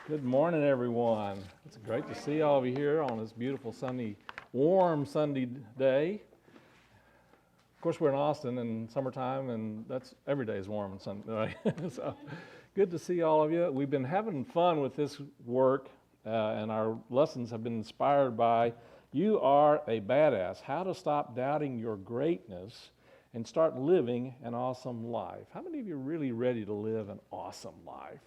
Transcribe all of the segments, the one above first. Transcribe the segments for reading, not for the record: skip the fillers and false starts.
Good morning, everyone. It's great to see all of you here on this beautiful sunny, warm Sunday day. Of course, we're in Austin in summertime, and that's every day is warm and sunny. Right? So, good to see all of you. We've been having fun with this work, and our lessons have been inspired by "You Are a Badass: How to Stop Doubting Your Greatness and Start Living an Awesome Life." How many of you are really ready to live an awesome life?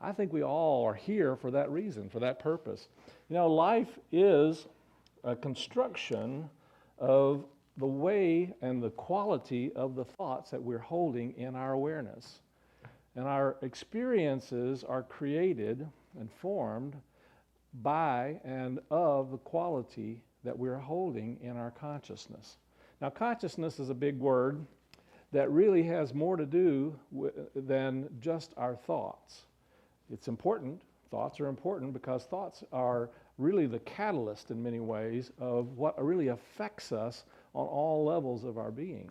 I think we all are here for that reason, for that purpose. You know, life is a construction of the way and the quality of the thoughts that we're holding in our awareness. And our experiences are created and formed by and of the quality that we're holding in our consciousness. Now, consciousness is a big word that really has more to do than just our thoughts. It's important. Thoughts are important because thoughts are really the catalyst in many ways of what really affects us on all levels of our being.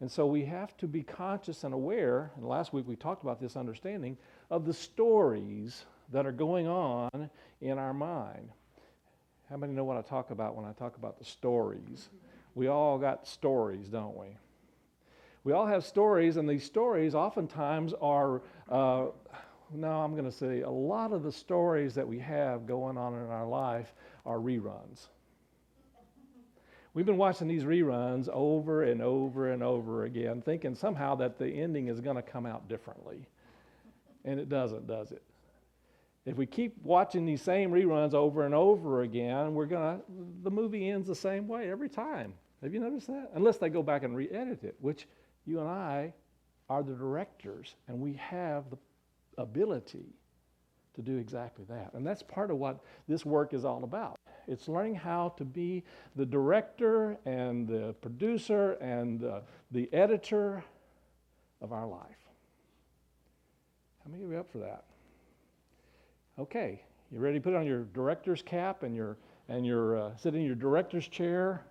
And so we have to be conscious and aware, and last week we talked about this understanding, of the stories that are going on in our mind. How many know what I talk about when I talk about the stories? We all got stories, don't we? We all have stories, and these stories oftentimes are I'm going to say a lot of the stories that we have going on in our life are reruns. We've been watching these reruns over and over and over again, thinking somehow that the ending is going to come out differently. And it doesn't, does it? If we keep watching these same reruns over and over again, the movie ends the same way every time. Have you noticed that? Unless they go back and re-edit it, which you and I are the directors, and we have the ability to do exactly that. And that's part of what this work is all about. It's learning how to be the director and the producer and the editor of our life. How many of you are up for that? Okay, you ready to put on your director's cap and your sit in your director's chair?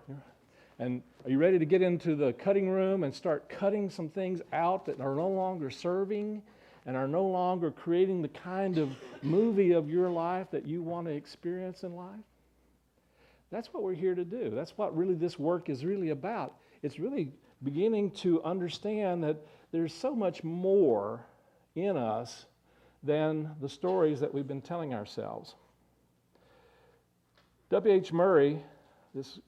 And are you ready to get into the cutting room and start cutting some things out that are no longer serving and are no longer creating the kind of movie of your life that you want to experience in life? That's what we're here to do. That's what really this work is really about. It's really beginning to understand that there's so much more in us than the stories that we've been telling ourselves. W.H. Murray, as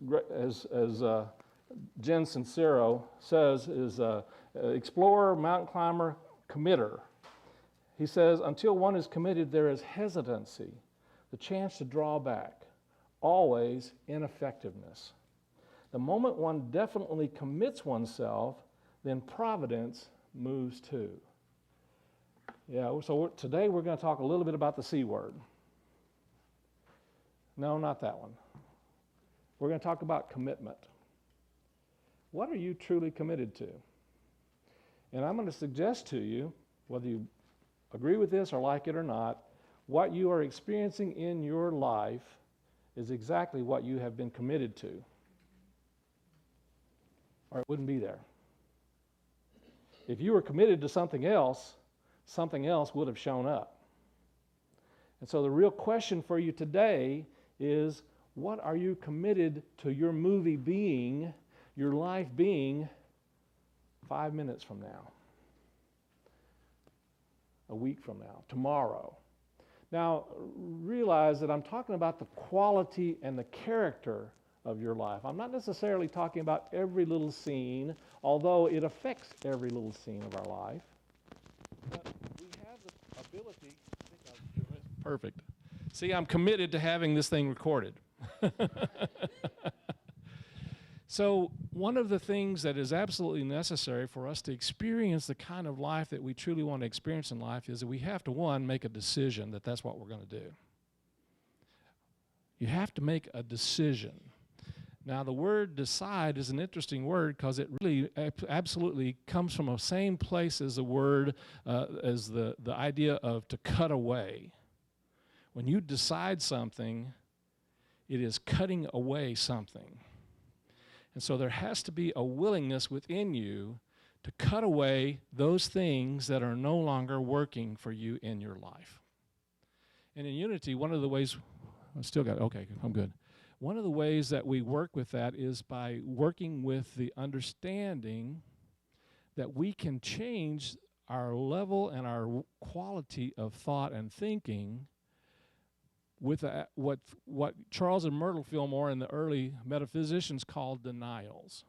Jen Sincero says, is explorer, mountain climber, committer. He says, until one is committed, there is hesitancy, the chance to draw back, always ineffectiveness. The moment one definitely commits oneself, then providence moves too. Yeah, so today we're going to talk a little bit about the C word. No, not that one. We're going to talk about commitment. What are you truly committed to? And I'm going to suggest to you, whether you agree with this or like it or not, what you are experiencing in your life is exactly what you have been committed to, or it wouldn't be there. If you were committed to something else would have shown up. And so the real question for you today is, what are you committed to your movie being, your life being 5 minutes from now? A week from now, tomorrow. Now, realize that I'm talking about the quality and the character of your life. I'm not necessarily talking about every little scene, although it affects every little scene of our life. But we have the ability, perfect. See, I'm committed to having this thing recorded. So one of the things that is absolutely necessary for us to experience the kind of life that we truly want to experience in life is that we have to, one, make a decision that that's what we're going to do. You have to make a decision. Now, the word decide is an interesting word because it really absolutely comes from the same place as the word, as the idea of to cut away. When you decide something, it is cutting away something. And so there has to be a willingness within you to cut away those things that are no longer working for you in your life. And in unity, one of the ways, I still got it, okay, I'm good. One of the ways that we work with that is by working with the understanding that we can change our level and our quality of thought and thinking with what Charles and Myrtle Fillmore and the early metaphysicians called denials.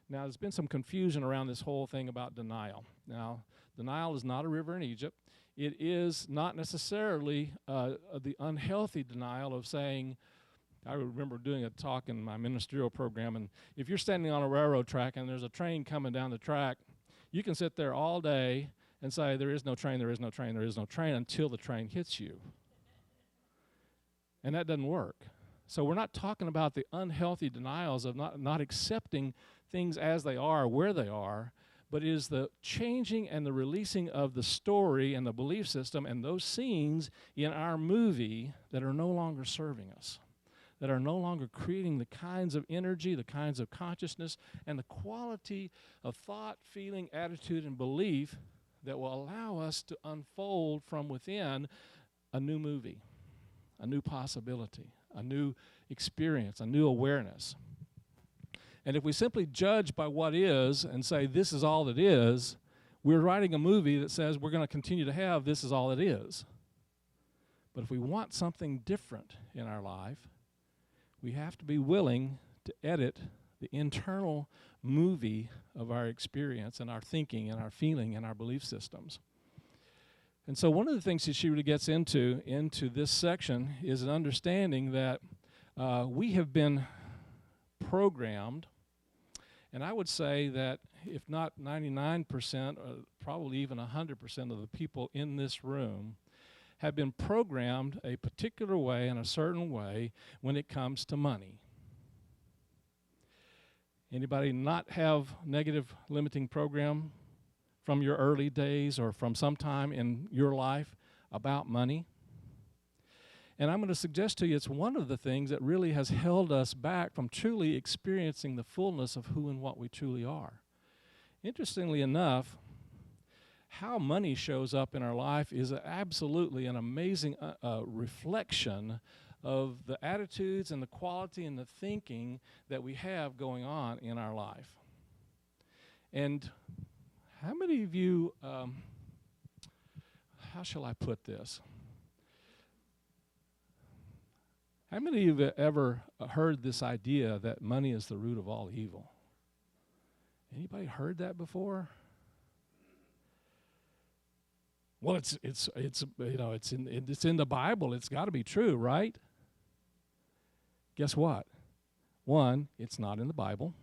Now, there's been some confusion around this whole thing about denial. Now, the Nile is not a river in Egypt. It is not necessarily the unhealthy denial of saying, I remember doing a talk in my ministerial program, and if you're standing on a railroad track and there's a train coming down the track, you can sit there all day and say, there is no train, there is no train, there is no train, until the train hits you. And that doesn't work. So we're not talking about the unhealthy denials of not accepting things as they are, where they are, but it is the changing and the releasing of the story and the belief system and those scenes in our movie that are no longer serving us, that are no longer creating the kinds of energy, the kinds of consciousness, and the quality of thought, feeling, attitude, and belief that will allow us to unfold from within a new movie, a new possibility, a new experience, a new awareness. And if we simply judge by what is and say this is all that is, we're writing a movie that says we're going to continue to have this is all it is. But if we want something different in our life, we have to be willing to edit the internal movie of our experience and our thinking and our feeling and our belief systems. And so one of the things that she really gets into this section is an understanding that we have been programmed, and I would say that if not 99%, or probably even 100% of the people in this room have been programmed a particular way and a certain way when it comes to money. Anybody not have negative limiting program from your early days or from some time in your life about money? And I'm going to suggest to you it's one of the things that really has held us back from truly experiencing the fullness of who and what we truly are. Interestingly enough, how money shows up in our life is absolutely an amazing reflection of the attitudes and the quality and the thinking that we have going on in our life. And how many of you, how shall I put this? How many of you have ever heard this idea that money is the root of all evil? Anybody heard that before? Well, it's in the Bible. It's got to be true, right? Guess what? One, it's not in the Bible.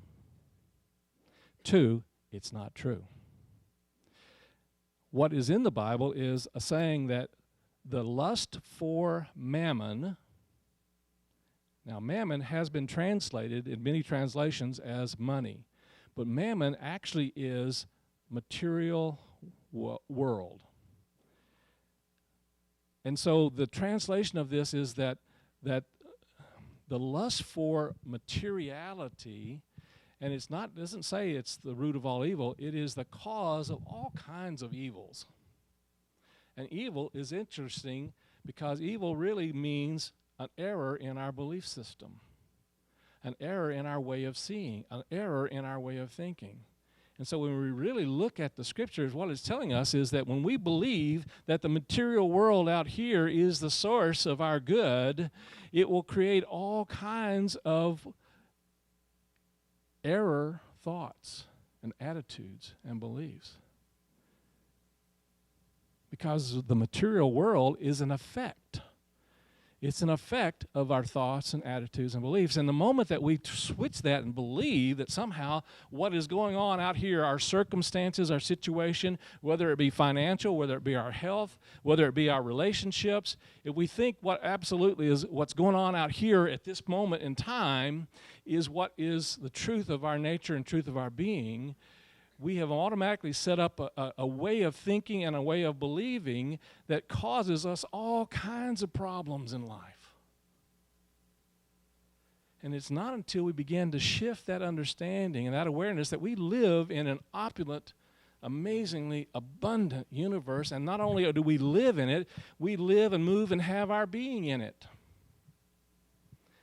Two, it's not true. What is in the Bible is a saying that the lust for mammon. Now, mammon has been translated in many translations as money, but mammon actually is material world. And so the translation of this is that the lust for materiality, and doesn't say it's the root of all evil, it is the cause of all kinds of evils. And evil is interesting because evil really means an error in our belief system, an error in our way of seeing, an error in our way of thinking. And so when we really look at the scriptures, what it's telling us is that when we believe that the material world out here is the source of our good, it will create all kinds of error thoughts and attitudes and beliefs. Because the material world is an effect. It's an effect of our thoughts and attitudes and beliefs. And the moment that we switch that and believe that somehow what is going on out here, our circumstances, our situation, whether it be financial, whether it be our health, whether it be our relationships, if we think what absolutely is what's going on out here at this moment in time is what is the truth of our nature and truth of our being, we have automatically set up a way of thinking and a way of believing that causes us all kinds of problems in life. And it's not until we begin to shift that understanding and that awareness that we live in an opulent amazingly abundant universe, and not only do we live in it, we live and move and have our being in it.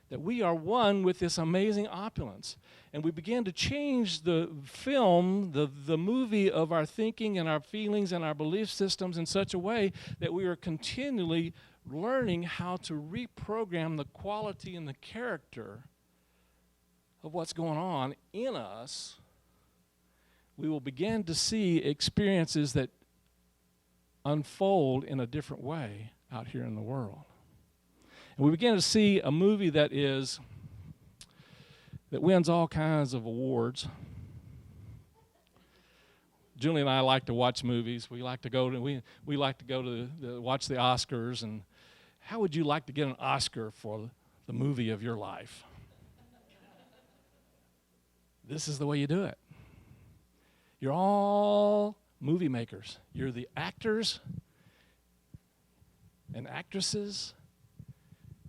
That we are one with this amazing opulence. And we begin to change the film, the movie of our thinking and our feelings and our belief systems in such a way that we are continually learning how to reprogram the quality and the character of what's going on in us. We will begin to see experiences that unfold in a different way out here in the world. And we begin to see a movie that wins all kinds of awards. Julie and I like to watch movies. We like to go to watch the Oscars. And how would you like to get an Oscar for the movie of your life? This is the way you do it. You're all movie makers. You're the actors and actresses.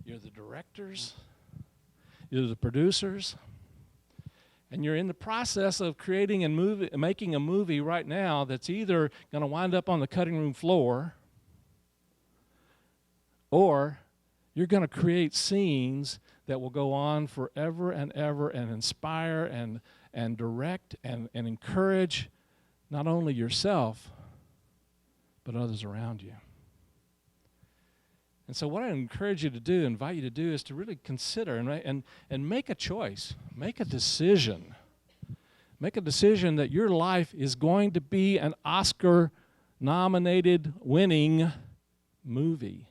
You're the directors. You're the producers. And you're in the process of creating and making a movie right now that's either going to wind up on the cutting room floor, or you're going to create scenes that will go on forever and ever and inspire and direct and encourage not only yourself, but others around you. And so what I encourage you to do, invite you to do, is to really consider and make a choice. Make a decision. Make a decision that your life is going to be an Oscar-nominated winning movie.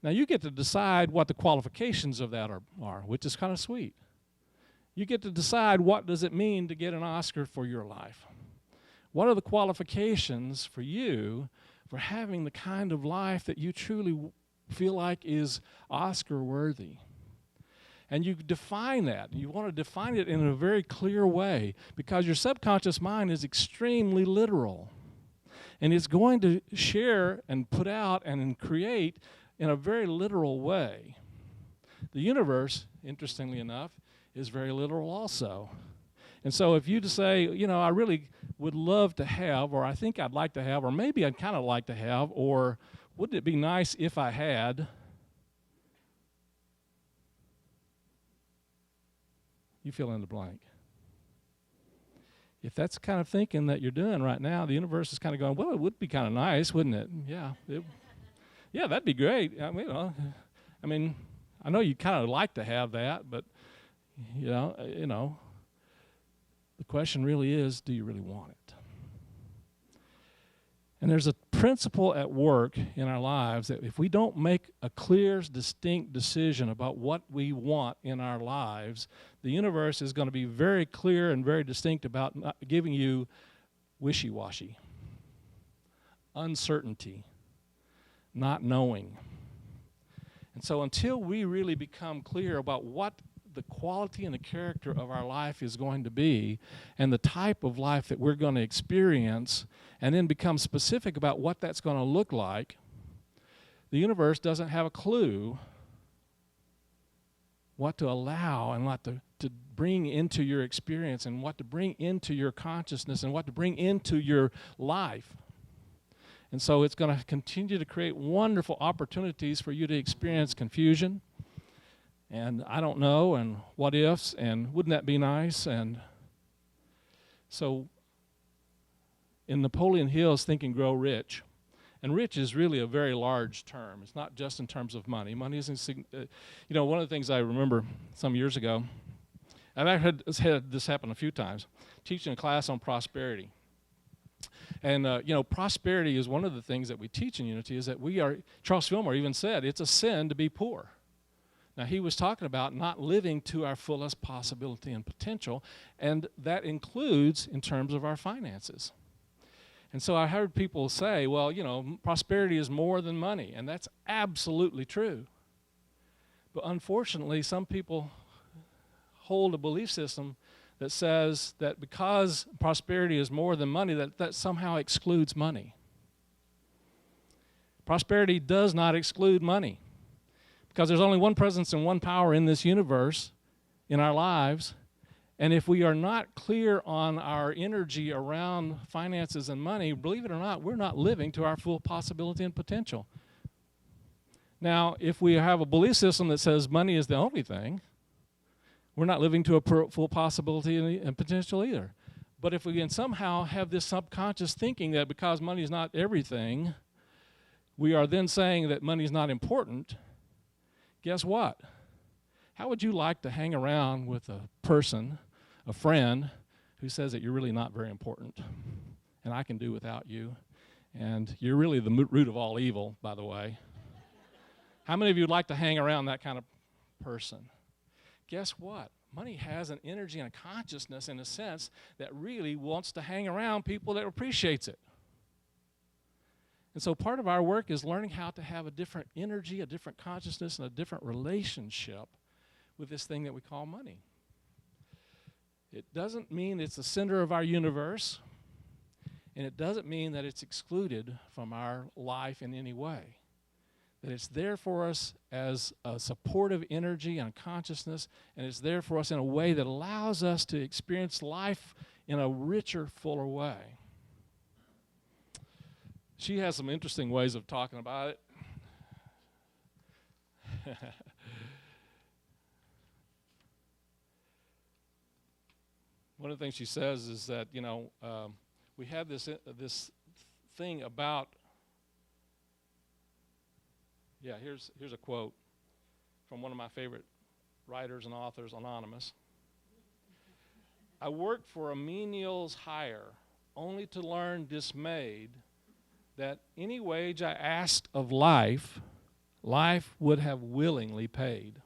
Now, you get to decide what the qualifications of that are, which is kind of sweet. You get to decide what does it mean to get an Oscar for your life. What are the qualifications for you for having the kind of life that you truly feel like is Oscar-worthy? And you define that. You want to define it in a very clear way, because your subconscious mind is extremely literal. And it's going to share and put out and create in a very literal way. The universe, interestingly enough, is very literal also. And so if you just say, I really would love to have, or I think I'd like to have, or maybe I'd kind of like to have, or wouldn't it be nice if I had, you fill in the blank. If that's the kind of thinking that you're doing right now, the universe is kind of going, well, it would be kind of nice, wouldn't it? Yeah, yeah, that'd be great. I know you kind of like to have that, but the question really is, do you really want it? And there's a principle at work in our lives that if we don't make a clear, distinct decision about what we want in our lives, the universe is going to be very clear and very distinct about not giving you wishy-washy, uncertainty, not knowing. And so until we really become clear about what the quality and the character of our life is going to be, and the type of life that we're going to experience, and then become specific about what that's going to look like, the universe doesn't have a clue what to allow and what to bring into your experience, and what to bring into your consciousness, and what to bring into your life. And so it's going to continue to create wonderful opportunities for you to experience confusion, and I don't know, and what ifs, and wouldn't that be nice? And so in Napoleon Hill's Think and Grow Rich, and rich is really a very large term. It's not just in terms of money. Money isn't, one of the things I remember some years ago, and I've had this happen a few times, teaching a class on prosperity. And, prosperity is one of the things that we teach in Unity, is that Charles Fillmore even said, it's a sin to be poor. Now, he was talking about not living to our fullest possibility and potential, and that includes in terms of our finances. And so I heard people say, well, prosperity is more than money, and that's absolutely true. But unfortunately, some people hold a belief system that says that because prosperity is more than money, that somehow excludes money. Prosperity does not exclude money, because there's only one presence and one power in this universe, in our lives, And if we are not clear on our energy around finances and money, believe it or not, we're not living to our full possibility and potential. Now, if we have a belief system that says money is the only thing, we're not living to a full possibility and potential either. But if we can somehow have this subconscious thinking that because money is not everything, we are then saying that money is not important, guess what? How would you like to hang around with a person, a friend, who says that you're really not very important and I can do without you, and you're really the root of all evil, by the way? How many of you would like to hang around that kind of person? Guess what? Money has an energy and a consciousness, in a sense, that really wants to hang around people that appreciates it. And so part of our work is learning how to have a different energy, a different consciousness, and a different relationship with this thing that we call money. It doesn't mean it's the center of our universe, and it doesn't mean that it's excluded from our life in any way. That it's there for us as a supportive energy and consciousness, and it's there for us in a way that allows us to experience life in a richer, fuller way. She has some interesting ways of talking about it. One of the things she says is that, we have this thing about, here's a quote from one of my favorite writers and authors, Anonymous. I worked for a menial's hire, only to learn dismayed that any wage I asked of life, life would have willingly paid.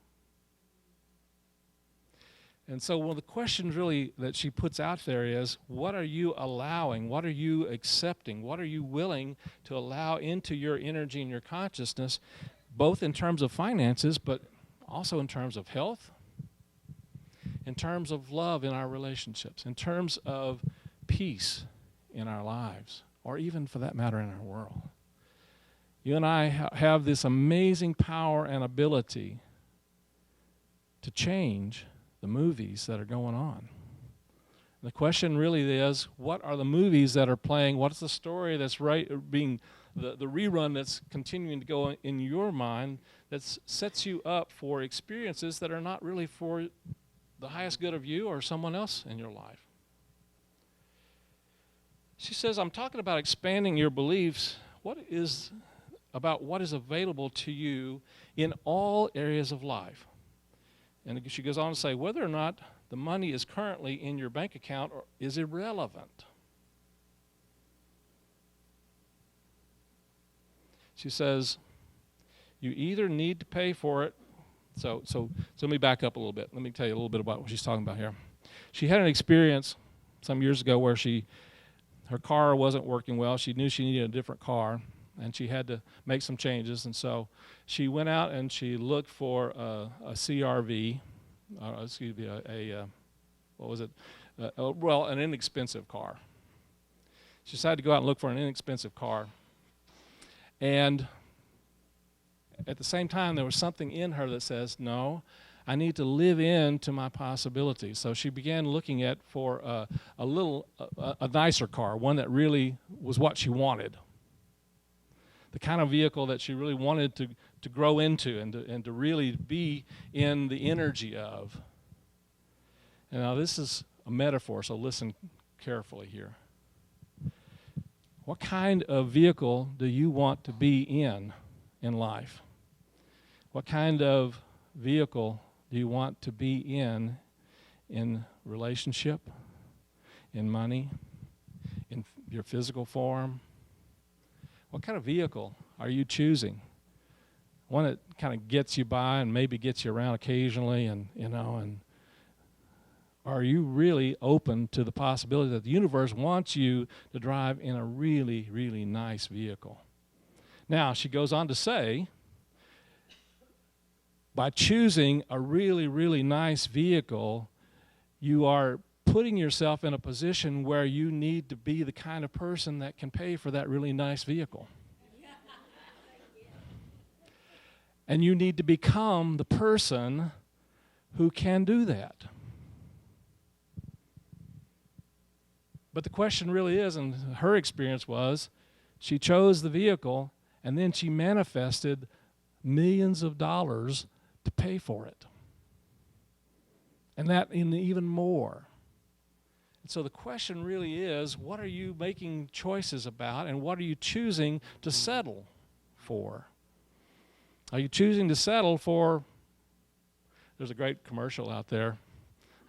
And so one of the questions really that she puts out there is, what are you allowing? What are you accepting? What are you willing to allow into your energy and your consciousness, both in terms of finances, but also in terms of health, in terms of love in our relationships, in terms of peace in our lives, or even for that matter in our world. You and I have this amazing power and ability to change the movies that are going on. The question really is, what are the movies that are playing? What's the story that's being the rerun that's continuing to go in your mind that sets you up for experiences that are not really for the highest good of you or someone else in your life? She says, I'm talking about expanding your beliefs. What is available to you in all areas of life? And she goes on to say, whether or not the money is currently in your bank account is irrelevant. She says, you either need to pay for it. So let me back up a little bit. Let me tell you a little bit about what she's talking about here. She had an experience some years ago where her car wasn't working well. She knew she needed a different car, and she had to make some changes. And so she went out and she looked for a CRV, an inexpensive car. She decided to go out and look for an inexpensive car. And at the same time, there was something in her that says, no, I need to live into my possibilities. So she began looking for a nicer car, one that really was what she wanted. The kind of vehicle that she really wanted to grow into and to really be in the energy of. And now this is a metaphor, so listen carefully here. What kind of vehicle do you want to be in life? What kind of vehicle do you want to be in relationship, in money, in your physical form? What kind of vehicle are you choosing? One that kind of gets you by and maybe gets you around occasionally, and are you really open to the possibility that the universe wants you to drive in a really, really nice vehicle? Now, she goes on to say, by choosing a really, really nice vehicle, you are putting yourself in a position where you need to be the kind of person that can pay for that really nice vehicle. And you need to become the person who can do that. But the question really is, and her experience was, she chose the vehicle, and then she manifested millions of dollars to pay for it. And that in even more. And so the question really is, what are you making choices about, and what are you choosing to settle for? Are you choosing to settle for, there's a great commercial out there.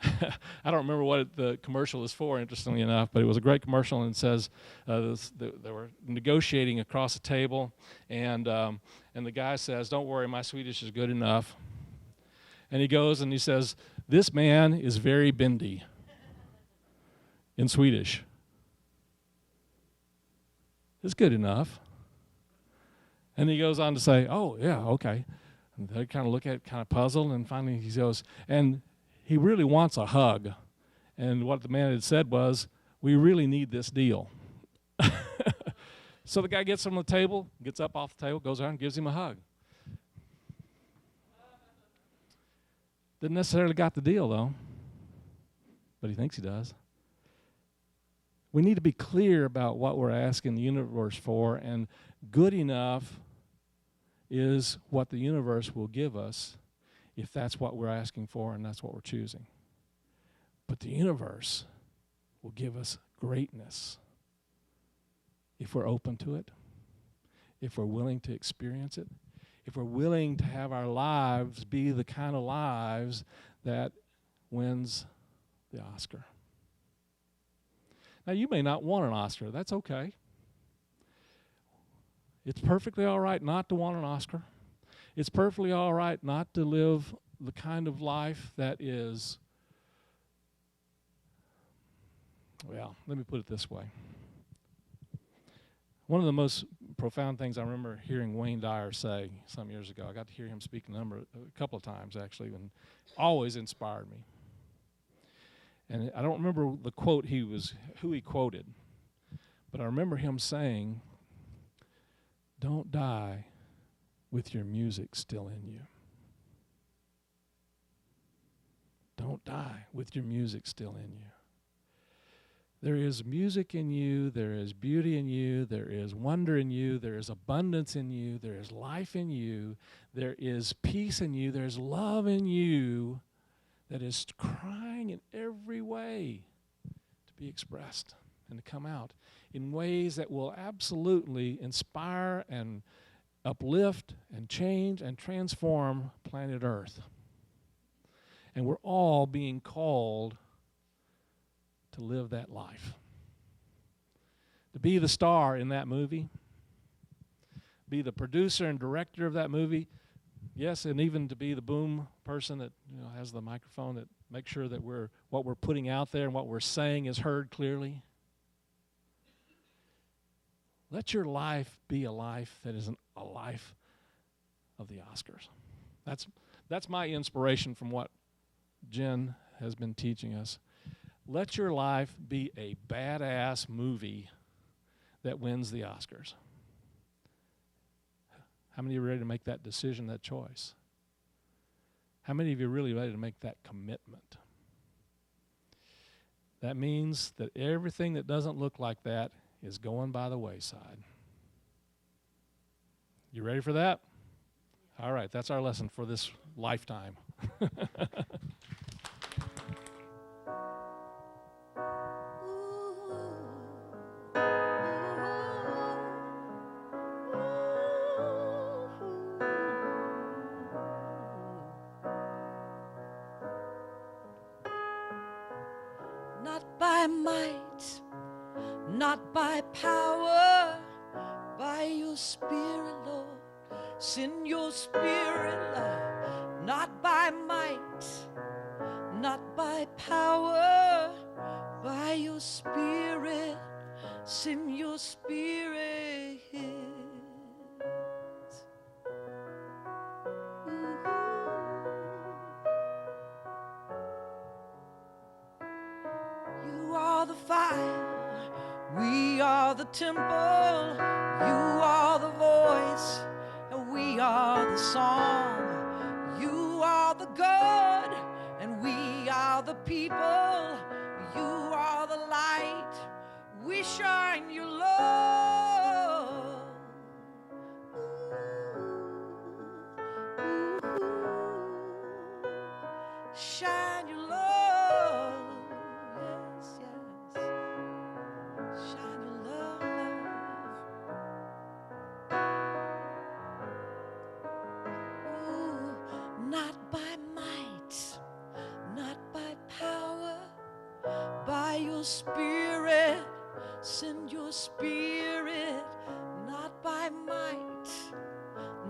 I don't remember what the commercial is for, interestingly enough, but it was a great commercial, and it says they were negotiating across the table, and the guy says, "Don't worry, my Swedish is good enough." And he goes and he says, "This man is very bendy," in Swedish. It's good enough. And he goes on to say, "Oh, yeah, okay." And they kind of look at it, kind of puzzled, and finally he goes, "And he really wants a hug." And what the man had said was, "We really need this deal." So the guy gets on the table, gets up off the table, goes around and gives him a hug. Didn't necessarily got the deal, though, but he thinks he does. We need to be clear about what we're asking the universe for, and good enough is what the universe will give us if that's what we're asking for and that's what we're choosing. But the universe will give us greatness if we're open to it, if we're willing to experience it, if we're willing to have our lives be the kind of lives that wins the Oscar. Now, you may not want an Oscar. That's okay. It's perfectly all right not to want an Oscar. It's perfectly all right not to live the kind of life that is, well, let me put it this way. One of the most profound things I remember hearing Wayne Dyer say some years ago, I got to hear him speak a couple of times actually, and always inspired me. And I don't remember the quote who he quoted, but I remember him saying, "Don't die with your music still in you." Don't die with your music still in you. There is music in you, there is beauty in you, there is wonder in you, there is abundance in you, there is life in you, there is peace in you, there is love in you that is crying in every way to be expressed and to come out in ways that will absolutely inspire and uplift and change and transform planet Earth. And we're all being called to live that life. To be the star in that movie, be the producer and director of that movie, yes, and even to be the boom person that has the microphone that makes sure that what we're putting out there and what we're saying is heard clearly. Let your life be a life that isn't a life of the Oscars. That's my inspiration from what Jen has been teaching us. Let your life be a badass movie that wins the Oscars. How many of you are ready to make that decision, that choice? How many of you are really ready to make that commitment? That means that everything that doesn't look like that is going by the wayside. You ready for that? All right, that's our lesson for this lifetime. Not by might, not by power, by your Spirit, Lord. Send your Spirit, Lord. Not by might, not by power, by your Spirit. Send your Spirit. You are the fire, we are the temple. You are the voice, and we are the song. You are the God, and we are the people. You are the light, Spirit, send your Spirit, not by might,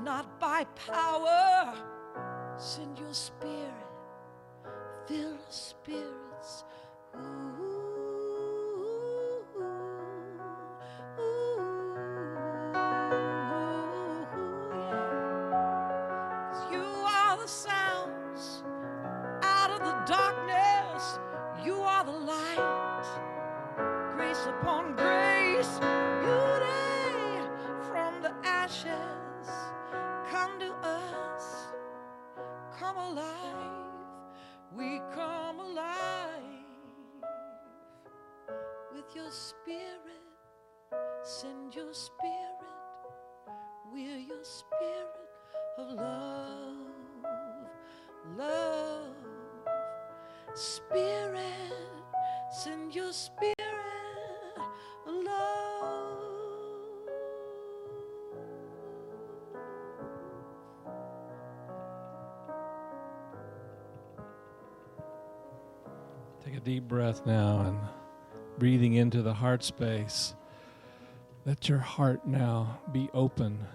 not by power. Send your Spirit, fill the spirits. Ooh, ooh, yeah. 'Cause you are the sounds out of the darkness. You are the light, grace upon grace, beauty from the ashes. Come to us, come alive, we come alive with your Spirit. Send your Spirit, we're your Spirit of love, love. Spirit, send your Spirit of love. Take a deep breath now and breathing into the heart space. Let your heart now be open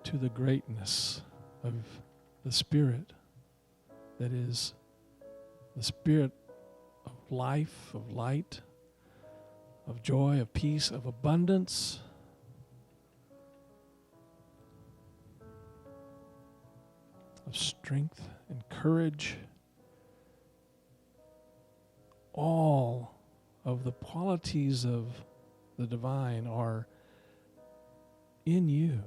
to the greatness of the Spirit that is the Spirit of life, of light, of joy, of peace, of abundance. Of strength and courage. All of the qualities of the divine are in you,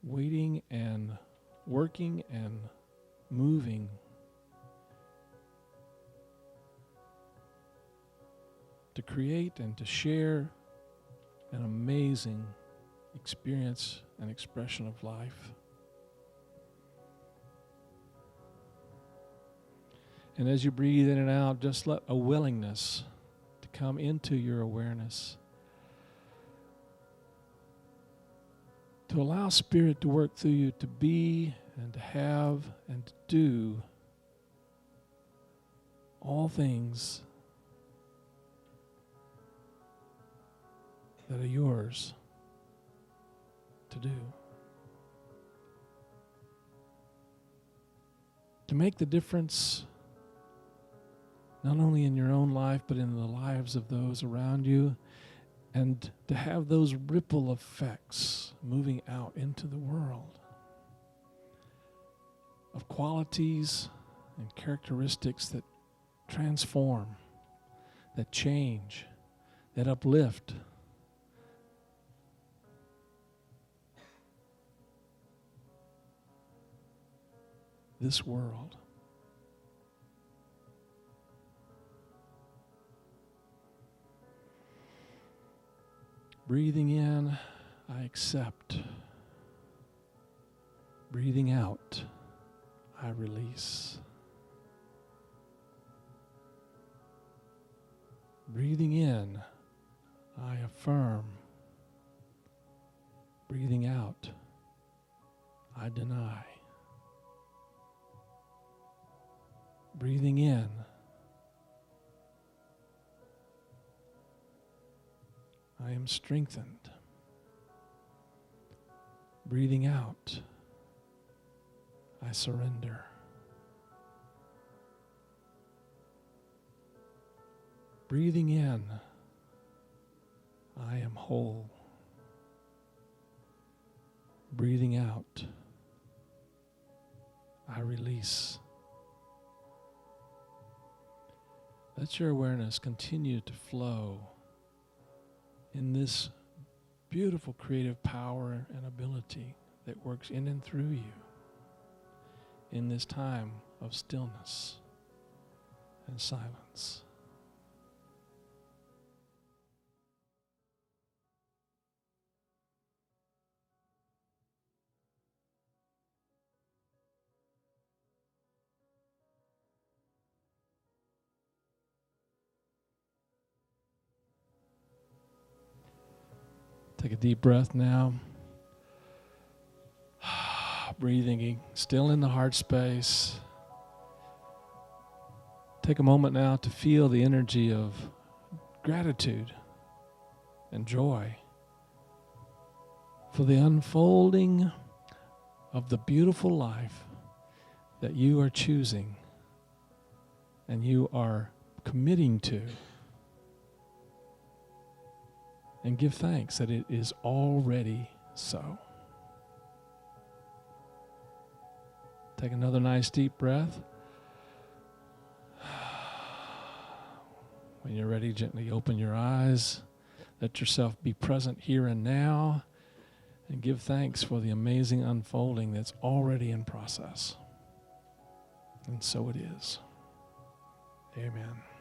waiting and working and moving to create and to share an amazing experience and expression of life. And as you breathe in and out, just let a willingness to come into your awareness, to allow Spirit to work through you, to be and to have and to do all things that are yours to do. To make the difference not only in your own life, but in the lives of those around you, and to have those ripple effects moving out into the world of qualities and characteristics that transform, that change, that uplift. This world. Breathing in, I accept. Breathing out, I release. Breathing in, I affirm. Breathing out, I deny. Breathing in, I am strengthened. Breathing out, I surrender. Breathing in, I am whole. Breathing out, I release. Let your awareness continue to flow in this beautiful creative power and ability that works in and through you in this time of stillness and silence. Take a deep breath now. Breathing still in the heart space. Take a moment now to feel the energy of gratitude and joy for the unfolding of the beautiful life that you are choosing and you are committing to. And give thanks that it is already so. Take another nice deep breath. When you're ready, gently open your eyes. Let yourself be present here and now. And give thanks for the amazing unfolding that's already in process. And so it is. Amen.